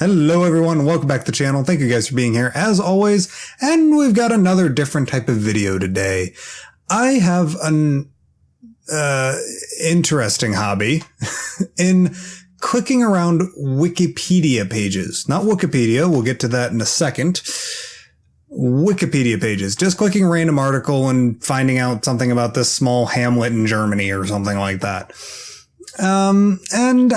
Hello everyone, welcome back to the channel. Thank you guys for being here as always, and we've got another different type of video today. I have an interesting hobby in clicking around Wookieepedia pages. Not Wookieepedia, we'll get to that in a second. Wookieepedia pages, just clicking a random article and finding out something about this small hamlet in Germany or something like that. And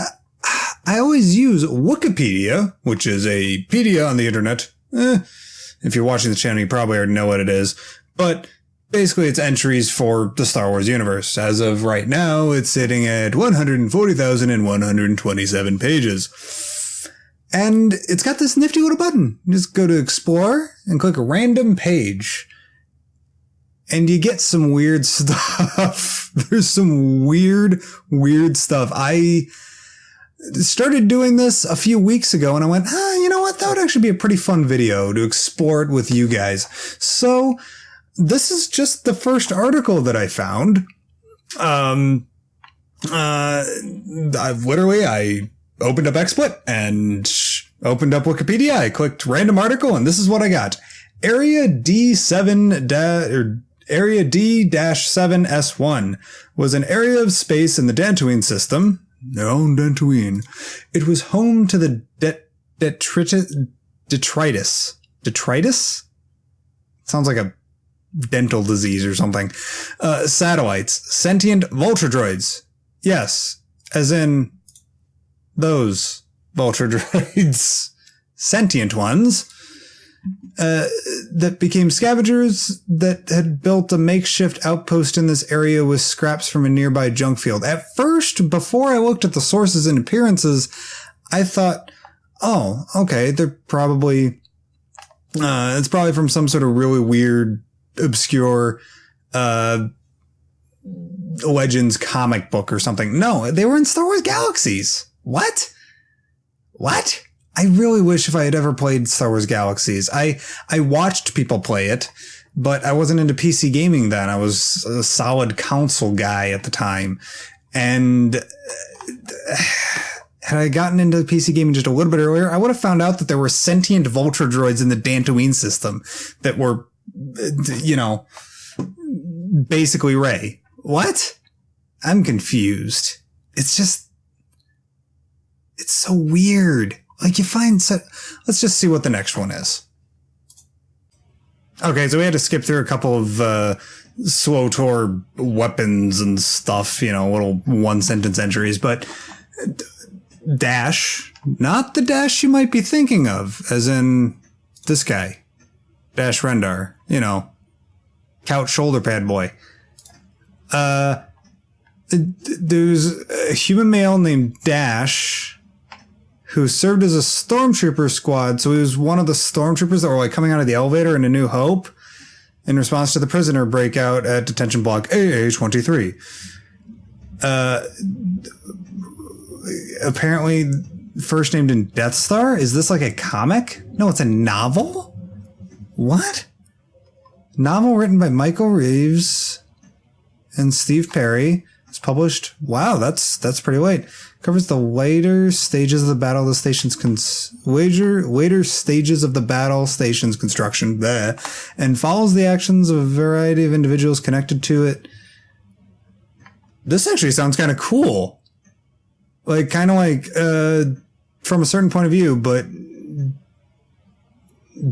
I always use Wookieepedia, which is a pedia on the internet. If you're watching the channel, you probably already know what it is. But basically, it's entries for the Star Wars universe. As of right now, it's sitting at 140,127 pages. And it's got this nifty little button. You just go to Explore and click a random page. And you get some weird stuff. There's some weird stuff. I started doing this a few weeks ago and I went, you know what? That would actually be a pretty fun video to explore it with you guys. So this is just the first article that I found. I opened up XSplit and opened up Wookieepedia. I clicked random article and this is what I got. Area D-7S1 was an area of space in the Dantooine system. No, Dantooine. It was home to the detritus. Detritus? Sounds like a dental disease or something. Satellites. Sentient vulture droids. Yes. As in those vulture droids. Sentient ones. That became scavengers that had built a makeshift outpost in this area with scraps from a nearby junk field. At first, before I looked at the sources and appearances, I thought, oh, okay, they're probably, it's probably from some sort of really weird, obscure, Legends comic book or something. No, they were in Star Wars Galaxies. What? I really wish if I had ever played Star Wars Galaxies. I watched people play it, but I wasn't into PC gaming then. I was a solid console guy at the time. And had I gotten into PC gaming just a little bit earlier, I would have found out that there were sentient vulture droids in the Dantooine system that were, you know, basically Rey. What? I'm confused. It's so weird. Like you find, let's just see what the next one is. Okay, so we had to skip through a couple of SWTOR weapons and stuff, you know, little one-sentence entries, but Dash, not the Dash you might be thinking of, as in this guy, Dash Rendar, you know, couch shoulder pad boy. There's a human male named Dash who served as a Stormtrooper squad. So he was one of the Stormtroopers that were like coming out of the elevator in A New Hope in response to the prisoner breakout at detention block AA-23. Apparently first named in Death Star. Is this like a comic? No, it's a novel. What? Novel written by Michael Reeves and Steve Perry. It's published. Wow, that's pretty late. Covers the later stages of the battle, the station's later stages of the battle station's construction, and follows the actions of a variety of individuals connected to it. This actually sounds kind of cool, like kind of like from a certain point of view, but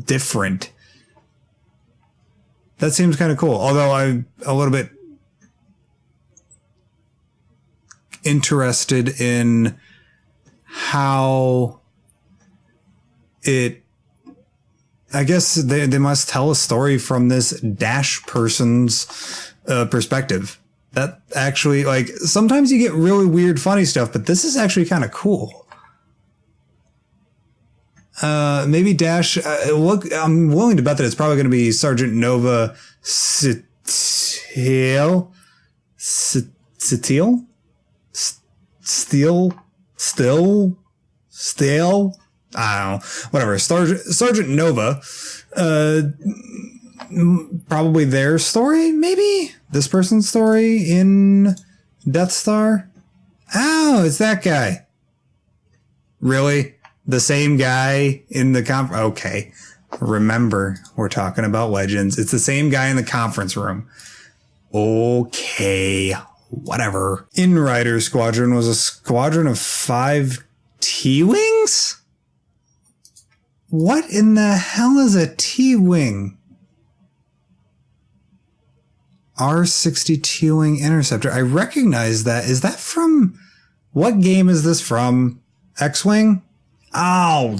different. That seems kind of cool. Although I'm a little bit interested in how it, I guess they must tell a story from this Dash person's perspective. That actually, like, sometimes you get really weird funny stuff, but this is actually kind of cool. Maybe Dash, look, I'm willing to bet that it's probably going to be Sergeant Nova Steel? I don't know. Whatever. Sergeant Nova. Probably their story, maybe? This person's story in Death Star? Oh, it's that guy. Really? The same guy in the okay. Remember, we're talking about Legends. It's the same guy in the conference room. Okay, whatever. Inrider Squadron was a squadron of 5 T-Wings? What in the hell is a T-Wing? R60 T-Wing Interceptor. I recognize that. Is that from... What game is this from? X-Wing? Oh,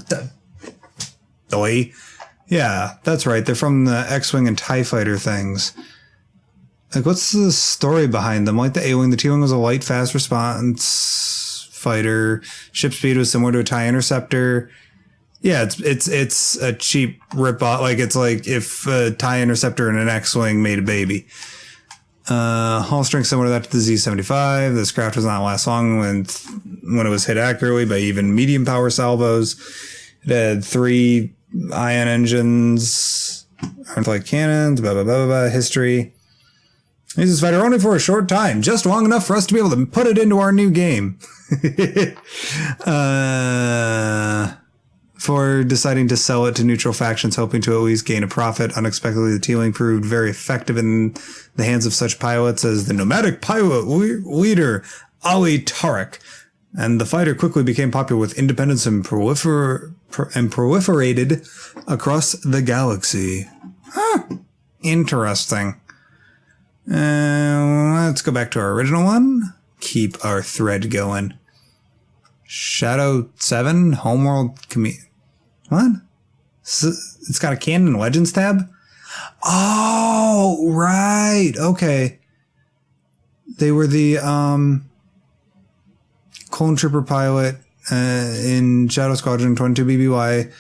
doy. Yeah, that's right. They're from the X-Wing and TIE Fighter things. Like, what's the story behind them? Like the A-Wing, the T-Wing was a light, fast response fighter. Ship speed was similar to a TIE Interceptor. Yeah, it's a cheap rip-off. Like, it's like if a TIE Interceptor and an X-Wing made a baby. Hull strength similar to that to the Z-75. This craft does not last long when it was hit accurately by even medium power salvos. It had 3 ion engines, armed cannons, blah, blah, blah, blah, blah, history. Use this fighter only for a short time, just long enough for us to be able to put it into our new game. For deciding to sell it to neutral factions, hoping to at least gain a profit. Unexpectedly, the T-Wing proved very effective in the hands of such pilots as the nomadic pilot leader, Ali Tarek. And the fighter quickly became popular with independence and proliferated across the galaxy. Huh. Interesting. Let's go back to our original one. Keep our thread going. Shadow 7, Homeworld What? It's got a Canon Legends tab? Oh, right. Okay. They were the Clone Trooper pilot in Shadow Squadron 22 BBY.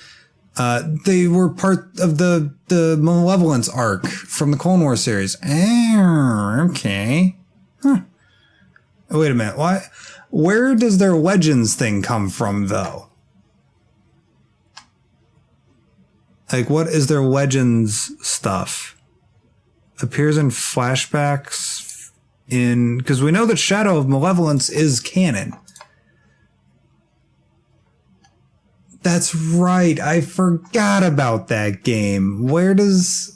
They were part of the Malevolence arc from the Clone Wars series. Oh, okay. Huh. Wait a minute. Why? Where does their Legends thing come from, though? Like, what is their Legends stuff? Appears in flashbacks because we know that Shadow of Malevolence is canon. That's right. I forgot about that game. Where does...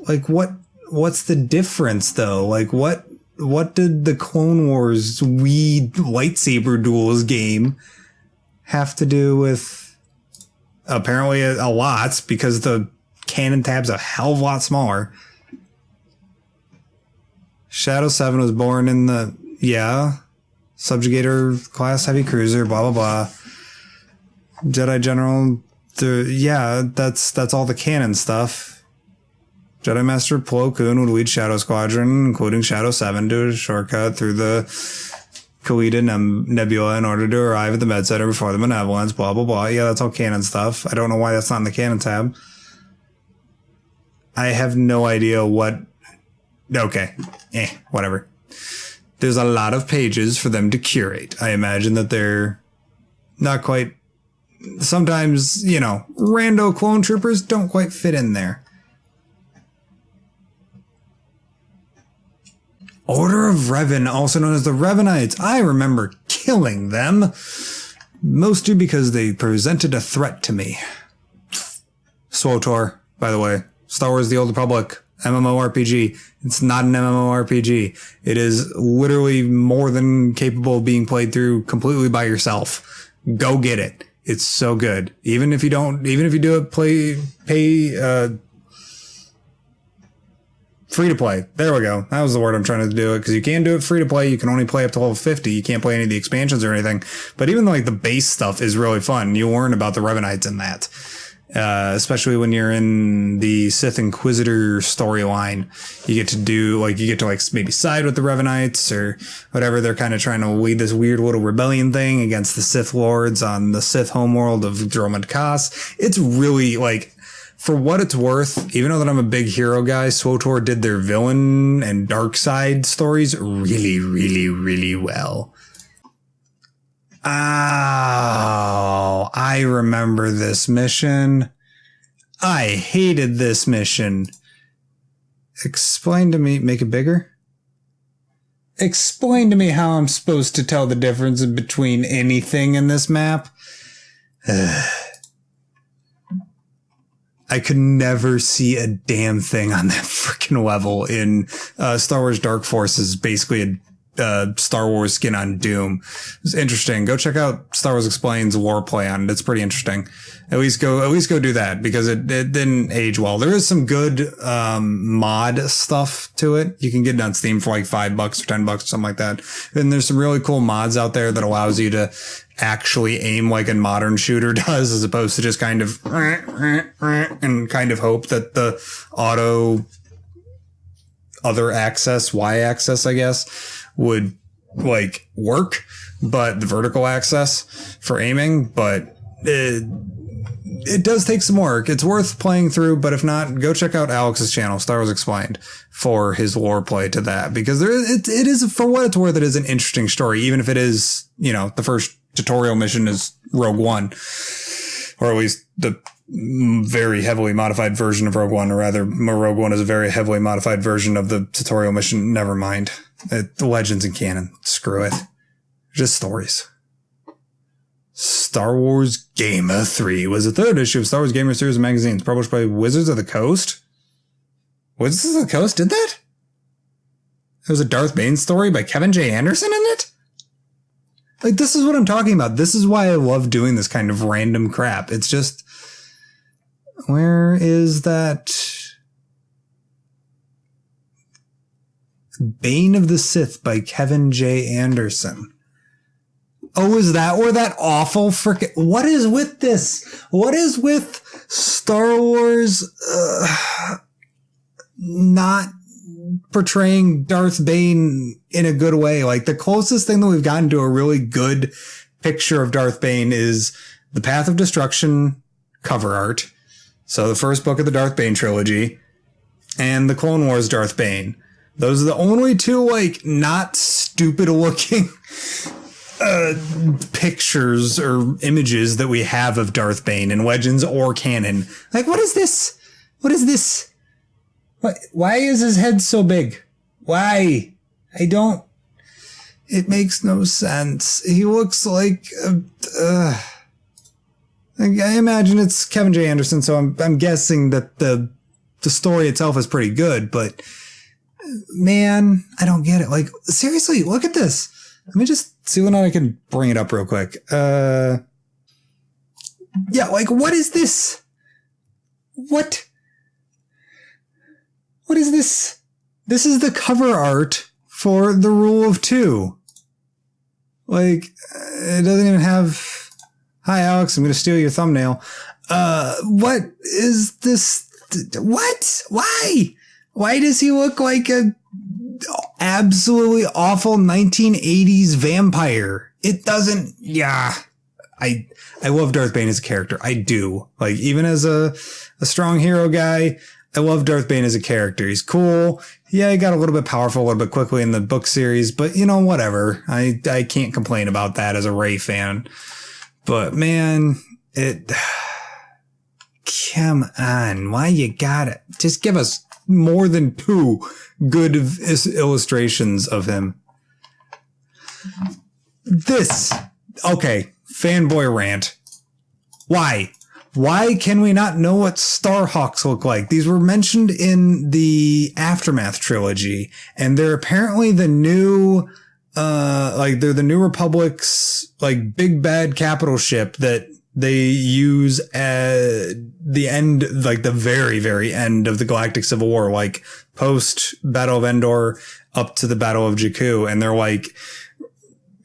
Like, what's the difference, though? Like, what did the Clone Wars Wii lightsaber duels game have to do with... Apparently a lot, because the canon tab's a hell of a lot smaller. Shadow 7 was born in the... Yeah. Subjugator class heavy cruiser, blah, blah, blah. Jedi General... Yeah, that's all the canon stuff. Jedi Master Plo Koon would lead Shadow Squadron, including Shadow 7, to a shortcut through the Kalita Nebula in order to arrive at the Med Center before the Benevolence, blah, blah, blah. Yeah, that's all canon stuff. I don't know why that's not in the canon tab. I have no idea what... Okay. Whatever. There's a lot of pages for them to curate. I imagine that they're not quite... Sometimes, rando clone troopers don't quite fit in there. Order of Revan, also known as the Revanites. I remember killing them. Mostly because they presented a threat to me. SWTOR, by the way. Star Wars The Old Republic. MMORPG. It's not an MMORPG. It is literally more than capable of being played through completely by yourself. Go get it. It's so good. Even if you do it pay free to play. There we go. That was the word I'm trying to do it, because you can do it free to play. You can only play up to level 50. You can't play any of the expansions or anything. But even the base stuff is really fun. You learn about the Revanites in that. Especially when you're in the Sith Inquisitor storyline. You get to maybe side with the Revanites or whatever. They're kind of trying to lead this weird little rebellion thing against the Sith Lords on the Sith homeworld of Dromund Kaas. It's really for what it's worth, even though that I'm a big hero guy, SWTOR did their villain and dark side stories really, really, really well. Oh, I remember this mission. I hated this mission. Explain to me, make it bigger? Explain to me how I'm supposed to tell the difference between anything in this map. I could never see a damn thing on that freaking level in Star Wars Dark Forces, basically a Star Wars skin on Doom. It's interesting. Go check out Star Wars Explains Warplay on it. It's pretty interesting. At least go do that, because it didn't age well. There is some good mod stuff to it. You can get it on Steam for like $5 or $10 or something like that. And there's some really cool mods out there that allows you to actually aim like a modern shooter does, as opposed to just kind of and kind of hope that the other axis, Y-axis, I guess, would like work, but the vertical axis for aiming, but it does take some work. It's worth playing through, but if not, go check out Alex's channel, Star Wars Explained, for his lore play to that, because it is, for what it's worth, it is an interesting story, even if it is, the first tutorial mission is Rogue One, or at least the very heavily modified version of Rogue One, or rather, Rogue One is a very heavily modified version of the tutorial mission. Never mind. The Legends and canon. Screw it. Just stories. Star Wars Gamer 3 was the third issue of Star Wars Gamer series of magazines, published by Wizards of the Coast. Wizards of the Coast did that? There was a Darth Bane story by Kevin J. Anderson in it? Like, this is what I'm talking about. This is why I love doing this kind of random crap. It's just, where is that? Bane of the Sith by Kevin J. Anderson. Oh, is that where that awful frickin'... What is with this? What is with Star Wars not portraying Darth Bane in a good way? Like, the closest thing that we've gotten to a really good picture of Darth Bane is the Path of Destruction cover art. So the first book of the Darth Bane trilogy, and the Clone Wars Darth Bane. Those are the only two, like, not stupid looking pictures or images that we have of Darth Bane in Legends or canon. Like, what is this? What is this? Why is his head so big? Why? It makes no sense. He looks like, I imagine it's Kevin J. Anderson, so I'm guessing that the story itself is pretty good, but man, I don't get it. Like, seriously, look at this. Let me just see when I can bring it up real quick. Yeah, like, what is this? What is this? This is the cover art for The Rule of Two. Like, it doesn't even have, hi, Alex, I'm going to steal your thumbnail. What is this? What? Why? Why does he look like a absolutely awful 1980s vampire? It doesn't, I love Darth Bane as a character. I do. Like, even as a strong hero guy, I love Darth Bane as a character. He's cool. Yeah, he got a little bit powerful a little bit quickly in the book series, but whatever. I can't complain about that as a Rey fan. But man, come on. Why you got it? Just give us more than two good illustrations of him. Okay, fanboy rant. Why? Why can we not know what Starhawks look like? These were mentioned in the Aftermath trilogy, and they're apparently the new, they're the New Republic's, like, big bad capital ship that they use at the end, like the very, very end of the Galactic Civil War, like post Battle of Endor up to the Battle of Jakku. And they're like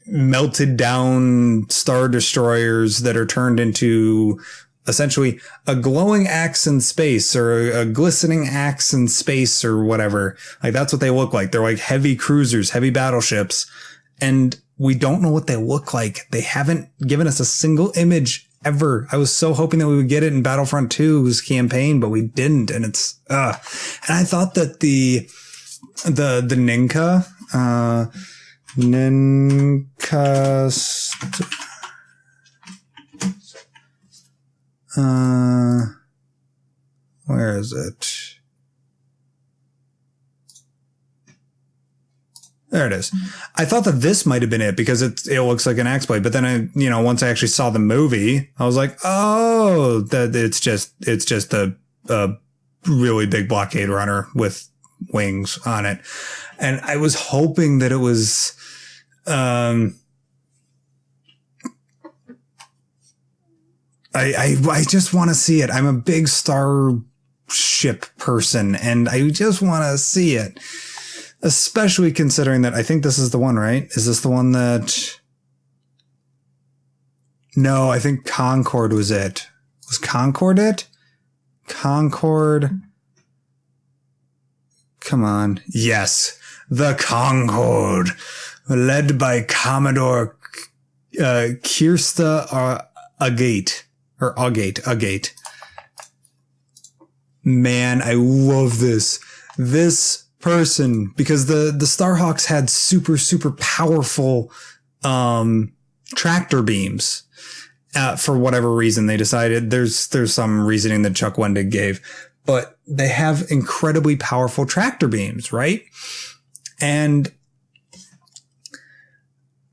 melted down star destroyers that are turned into essentially a glowing axe in space, or a glistening axe in space, or whatever. Like, that's what they look like. They're like heavy cruisers, heavy battleships. And we don't know what they look like. They haven't given us a single image ever. I was so hoping that we would get it in Battlefront 2's campaign, but we didn't. And it's, and I thought that the Ninka, where is it? There it is. I thought that this might have been it because it looks like an axe blade. But then once I actually saw the movie, I was like, oh, that it's just a really big blockade runner with wings on it. And I was hoping that it was, I just want to see it. I'm a big starship person and I just want to see it. Especially considering that I think this is the one, right? Is this the one that... No, I think Concorde was it. Was Concorde it? Concorde. Come on. Yes. The Concorde. Led by Commodore Kirsta Agate. Or Agate. Man, I love this. This person, because the Starhawks had super powerful tractor beams. For whatever reason they decided, there's some reasoning that Chuck Wendig gave, but they have incredibly powerful tractor beams, right? And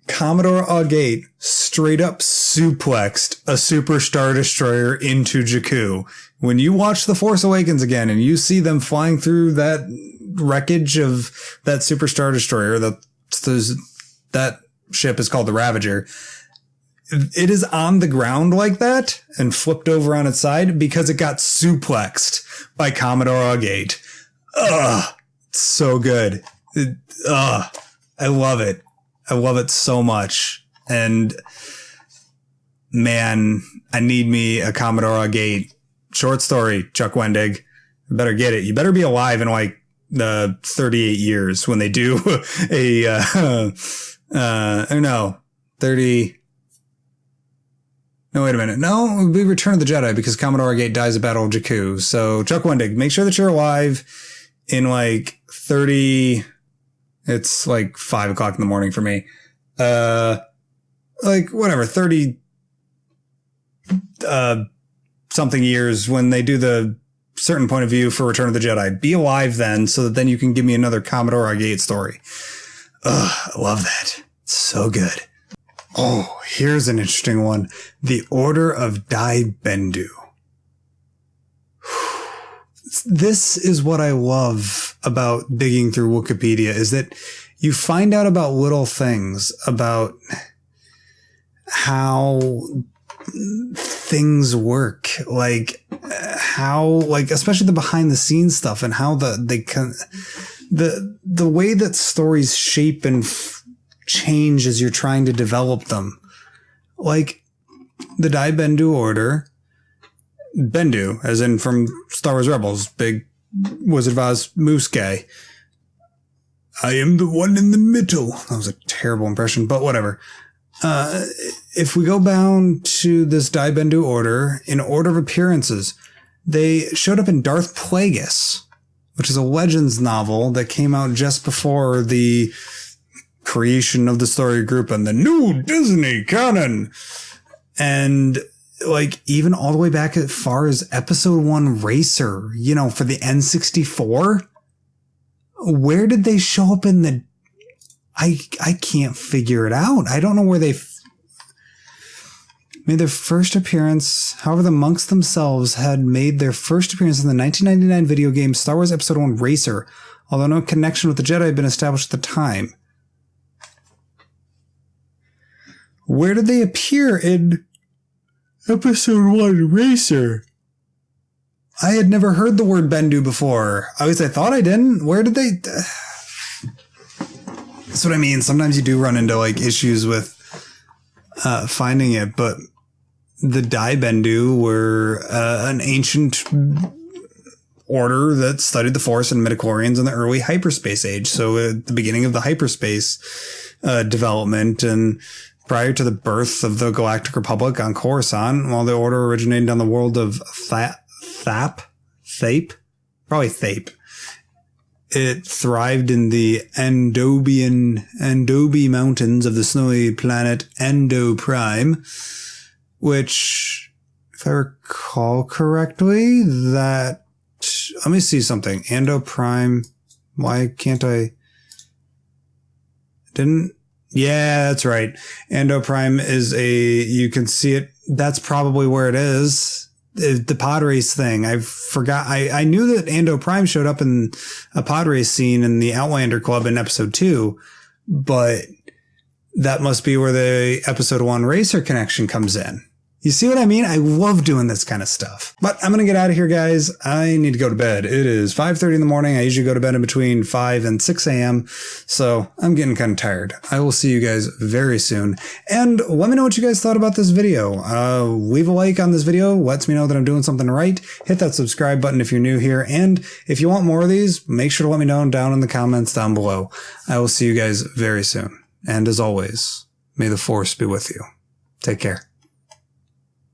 Commodore Agate straight up suplexed a Super Star Destroyer into Jakku. When you watch The Force Awakens again and you see them flying through that wreckage of that Super Star Destroyer, that ship is called the Ravager. It is on the ground like that and flipped over on its side because it got suplexed by Commodore Agate. Ugh, so good. I love it. I love it so much. And man, I need me a Commodore Agate short story, Chuck Wendig. You better get it. You better be alive in like 38 years when they do a, 30. No, wait a minute. No, it would be Return of the Jedi because Commodore Agate dies at Battle of Jakku. So Chuck Wendig, make sure that you're alive in like 30. It's like 5 o'clock in the morning for me. Like whatever, 30, something years when they do the certain point of view for Return of the Jedi. Be alive then so that then you can give me another Commodore Agate story. Ugh, I love that. It's so good. Oh, here's an interesting one. The Order of Dai Bendu. This is what I love about digging through Wookieepedia is that you find out about little things about how things work, like how, like especially the behind the scenes stuff and how the way that stories shape and change as you're trying to develop them. Like the Dai Bendu Order, Bendu, as in from Star Wars Rebels, big Wizard of Oz moose guy. I am the one in the middle. That was a terrible impression, but whatever. If we go down to this Dai Bendu Order, in order of appearances, they showed up in Darth Plagueis, which is a Legends novel that came out just before the creation of the story group and the new Disney canon. And like even all the way back as far as episode 1 Racer, you know, for the N64. Where did they show up in the... I can't figure it out. I don't know where they made their first appearance. However, the monks themselves had made their first appearance in the 1999 video game Star Wars Episode 1 Racer, although no connection with the Jedi had been established at the time. Where did they appear in Episode 1 Racer? I had never heard the word Bendu before. At least I thought I didn't. Where did they... That's what I mean. Sometimes you do run into like issues with finding it, but the Dai Bendu were an ancient order that studied the Force and midichlorians in the early hyperspace age. So at the beginning of the hyperspace development and prior to the birth of the Galactic Republic on Coruscant, while the order originated on the world of Thape, it thrived in the Endobi Mountains of the snowy planet Endo Prime, which, if I recall correctly, let me see something. Endo Prime, why can't I? Yeah, that's right. Ando Prime is you can see it. That's probably where it is. The pod race thing. I forgot. I knew that Ando Prime showed up in a pod race scene in the Outlander Club in episode 2, but that must be where the episode 1 racer connection comes in. You see what I mean? I love doing this kind of stuff. But I'm going to get out of here, guys. I need to go to bed. It is 5:30 in the morning. I usually go to bed in between 5 and 6 a.m. So I'm getting kind of tired. I will see you guys very soon. And let me know what you guys thought about this video. Leave a like on this video. Lets me know that I'm doing something right. Hit that subscribe button if you're new here. And if you want more of these, make sure to let me know down in the comments down below. I will see you guys very soon. And as always, may the force be with you. Take care.